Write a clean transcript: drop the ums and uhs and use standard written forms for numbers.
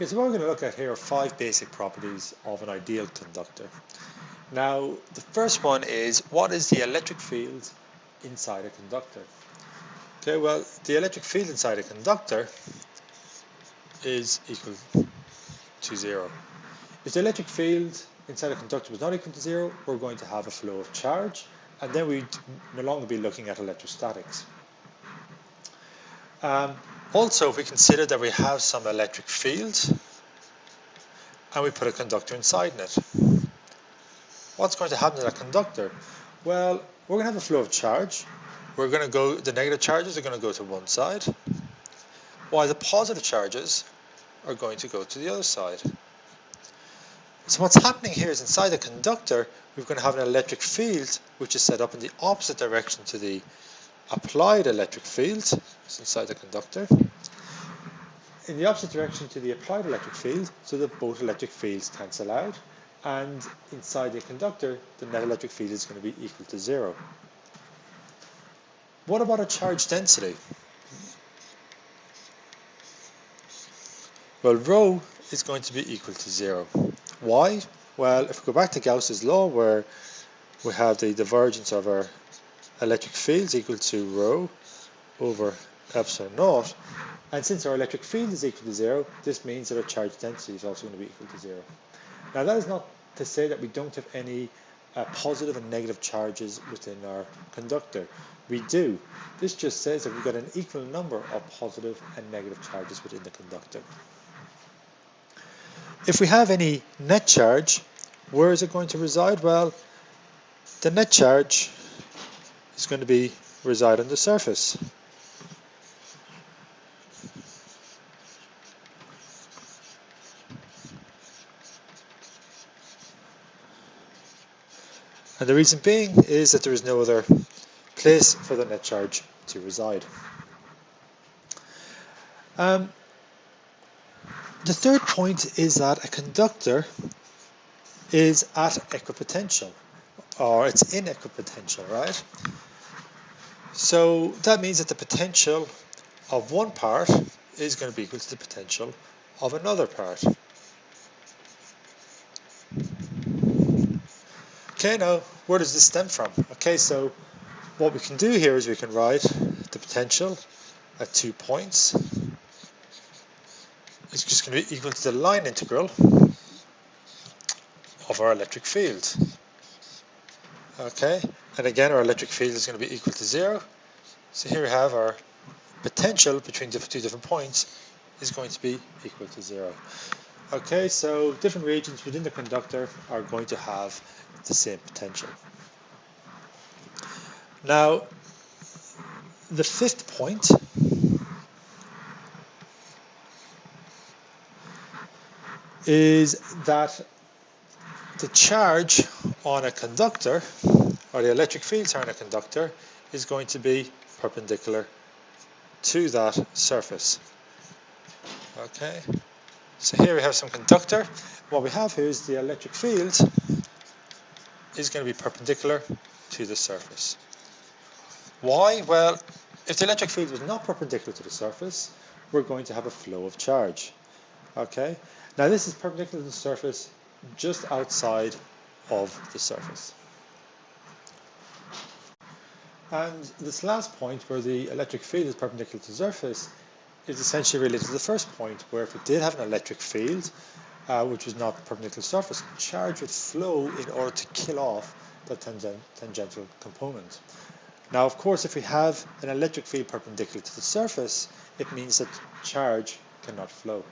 Okay, so what we're going to look at here are 5 basic properties of an ideal conductor. Now, the first one is, what is the electric field inside a conductor? Okay, well, the electric field inside a conductor is equal to 0. If the electric field inside a conductor was not equal to 0, we're going to have a flow of charge, and then we'd no longer be looking at electrostatics. Also, if we consider that we have some electric field, and we put a conductor inside it, what's going to happen to that conductor? Well, we're going to have a flow of charge. The negative charges are going to go to one side, while the positive charges are going to go to the other side. So what's happening here is, inside the conductor, we're going to have an electric field which is set up in the opposite direction to the applied electric field. It's inside the conductor. In the opposite direction to the applied electric field, so that both electric fields cancel out, and inside the conductor, the net electric field is going to be equal to 0. What about a charge density? Well, rho is going to be equal to 0. Why? Well, if we go back to Gauss's law, where we have the divergence of our electric fields equal to rho over epsilon naught, and since our electric field is equal to 0, this means that our charge density is also going to be equal to 0. Now, that is not to say that we don't have any positive and negative charges within our conductor. We do. This just says that we've got an equal number of positive and negative charges within the conductor. If we have any net charge, where is it going to reside? Well, the net charge is going to reside on the surface. And the reason being is that there is no other place for the net charge to reside. The third point is that a conductor is at equipotential, or it's in equipotential, right? So that means that the potential of one part is going to be equal to the potential of another part. Okay, now where does this stem from? Okay, so what we can do here is we can write the potential at 2 points. It's just going to be equal to the line integral of our electric field. Okay, and again our electric field is going to be equal to 0. So here we have our potential between the 2 different points is going to be equal to 0. Okay, so different regions within the conductor are going to have the same potential. Now, the fifth point is that the charge on a conductor, or the electric field on a conductor, is going to be perpendicular to that surface. Okay, so here we have some conductor. What we have here is the electric field is going to be perpendicular to the surface. Why? Well, if the electric field was not perpendicular to the surface, we're going to have a flow of charge. Okay, now this is perpendicular to the surface just outside of the surface. And this last point, where the electric field is perpendicular to the surface, is essentially related to the first point, where if we did have an electric field which was not perpendicular to the surface, charge would flow in order to kill off the tangential component. Now, of course, if we have an electric field perpendicular to the surface, it means that charge cannot flow.